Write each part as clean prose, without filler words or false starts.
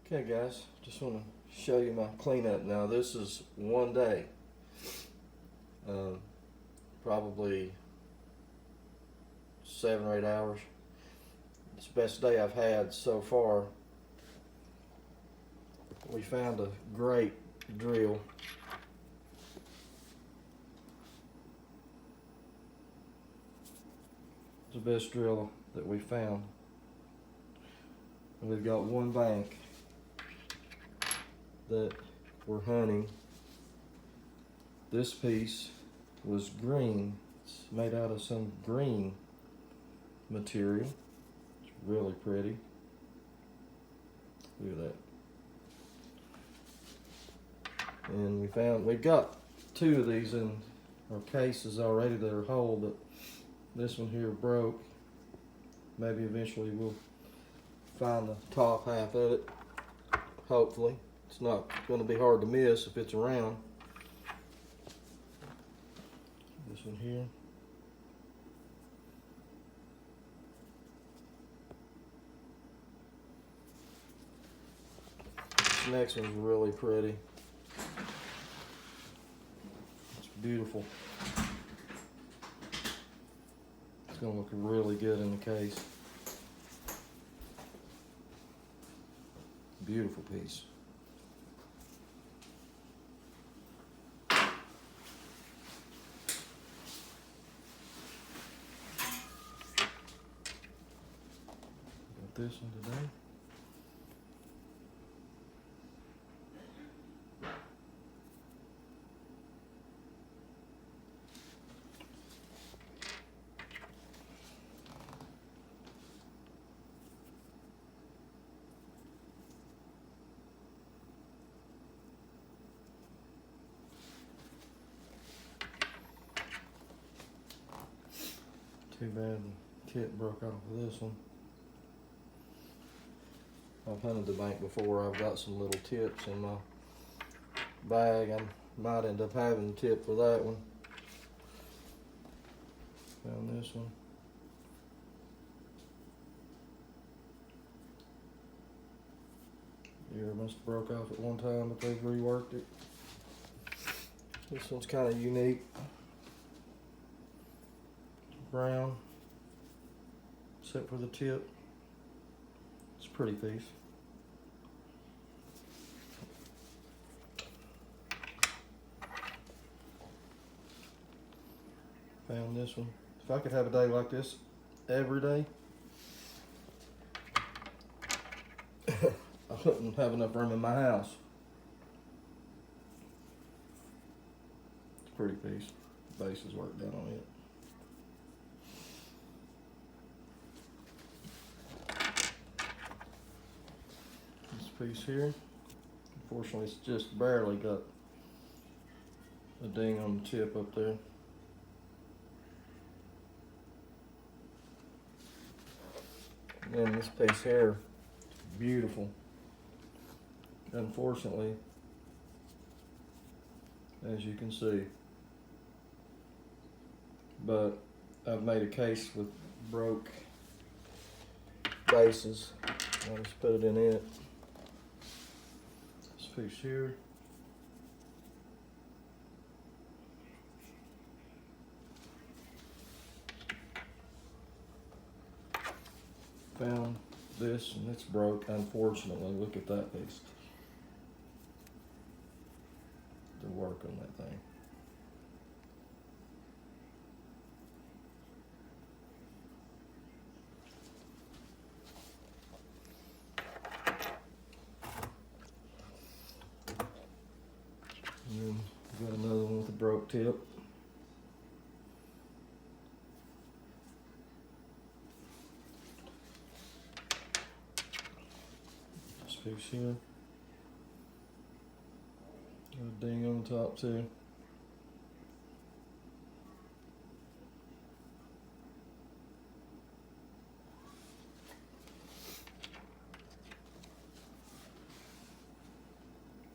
Okay guys, just want to show you my cleanup now. This is one day. Um, Probably 7 or 8 hours. It's the best day I've had so far. We found a great drill. It's the best drill that we found. And we've got one bank that we're hunting. This piece was green. It's made out of some green material. It's really pretty. Look at that. And we've got two of these in our cases already that are whole, but this one here broke. Maybe eventually we'll find the top half of it. Hopefully. It's not going to be hard to miss if it's around. This one here. This next one's really pretty. It's beautiful. It's going to look really good in the case. Beautiful piece. Got this one today. Too bad the tip broke off of this one. I've hunted the bank before. I've got some little tips in my bag. I might end up having a tip for that one. Found this one. Ear must have broke off at one time, but they've reworked it. This one's kind of unique. Brown, except for the tip. It's a pretty piece. Found this one. If I could have a day like this every day, I wouldn't have enough room in my house. It's a pretty piece. The base is worked down on it. Piece here. Unfortunately, it's just barely got a ding on the tip up there. And then this piece here, beautiful. Unfortunately, as you can see, but I've made a case with broke bases. I'll just put it in it. Piece here. Found this and it's broke, unfortunately. Look at that piece. The work on that thing. And then we've got another one with a broke tip. This piece here. Got a ding on the top too.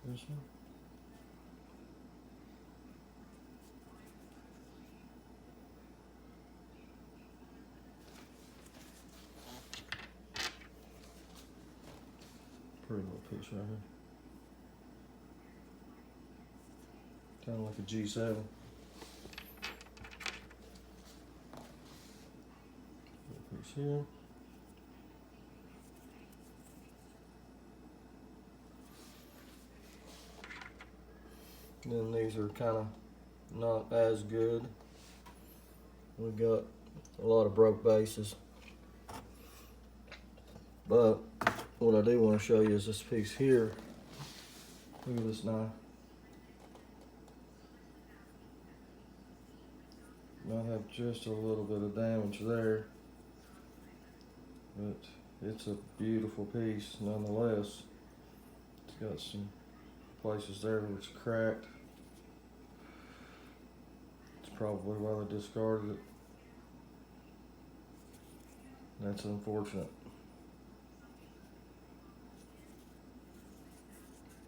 This one. pretty little piece right here. Kind of like a G7. Little piece here. Then these are kind of not as good. We've got a lot of broke bases. But what I do want to show you is this piece here. Look at this knife. Might have just a little bit of damage there, but it's a beautiful piece nonetheless. It's got some places there where it's cracked. It's probably why they discarded it. That's unfortunate.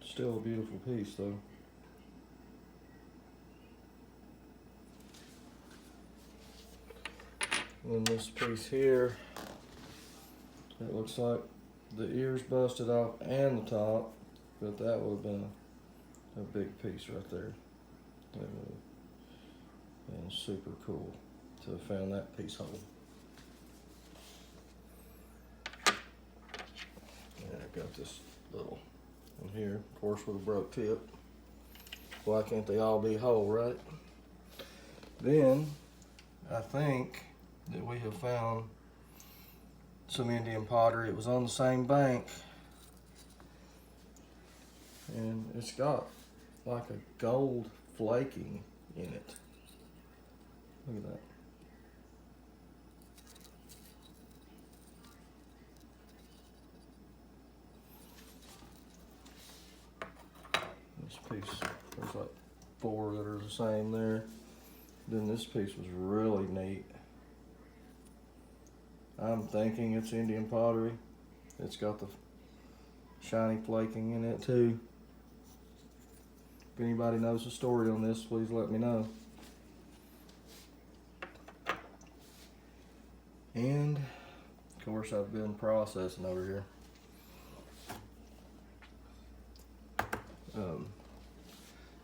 Still a beautiful piece though. And this piece here, it looks like the ear's busted off and the top, but that would have been a big piece right there. That would have been super cool to have found that piece hole. And I got this little one here, of course with a broke tip. Why can't they all be whole, right? Then, I think that we have found some Indian pottery. It was on the same bank, and it's got like a gold flaking in it. Look at that. This piece, there's like 4 that are the same there. Then this piece was really neat. I'm thinking it's Indian pottery. It's got the shiny flaking in it too. If anybody knows the story on this, please let me know. And of course I've been processing over here.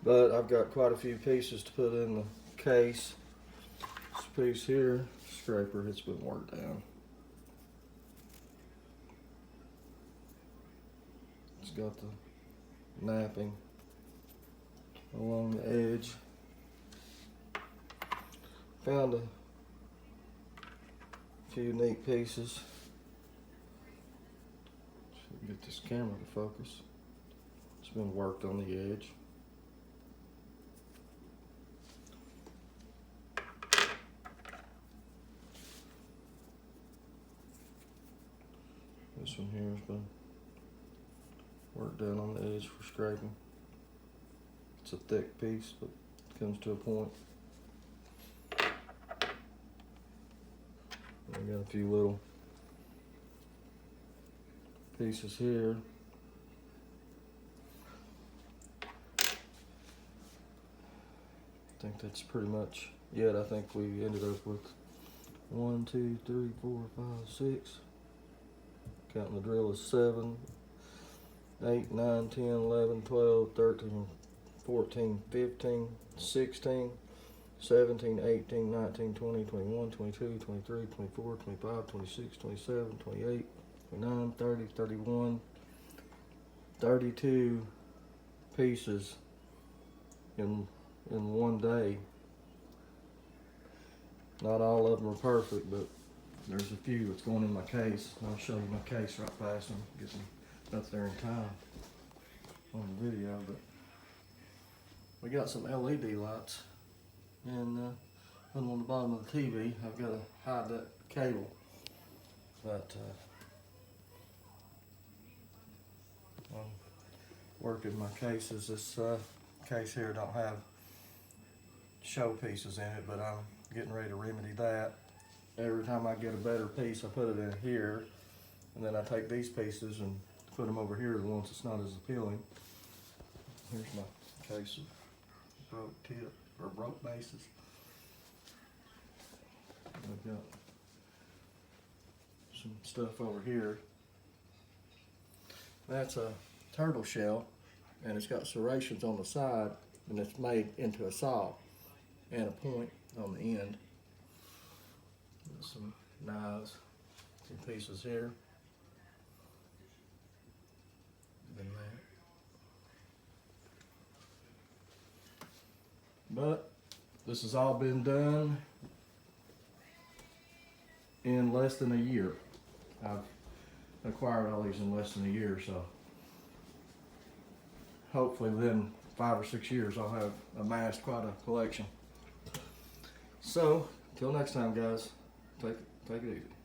But I've got quite a few pieces to put in the case. This piece here, scraper, it's been worked down. It's got the napping along the edge. Found a few neat pieces. Should get this camera to focus. It's been worked on the edge. This one here has been worked down on the edge for scraping. It's a thick piece, but it comes to a point. I got a few little pieces here. I think that's pretty much it. I think we ended up with 1, 2, 3, 4, 5, 6. Counting the drill is 7, 8, 9, 10, 11, 12, 13, 14, 15, 16, 17, 18, 19, 20, 21, 22, 23, 24, 25, 26, 27, 28, 29, 30, 31, 32 pieces in one day. Not all of them are perfect, but there's a few that's going in my case. I'll show you my case right past them, get them up there in time on the video. But we got some LED lights, and put them on the bottom of the TV. I've got to hide that cable, but I'm working my cases. This case here don't have show pieces in it, but I'm getting ready to remedy that. Every time I get a better piece, I put it in here, and then I take these pieces and put them over here, the ones that's not as appealing. Here's my case of broke tip, or broke bases. I've got some stuff over here. That's a turtle shell, and it's got serrations on the side, and it's made into a saw and a point on the end. There's some knives, some pieces here. And that. But this has all been done in less than a year. I've acquired all these in less than a year, so hopefully within 5 or 6 years I'll have amassed quite a collection. So, till next time guys, take it easy.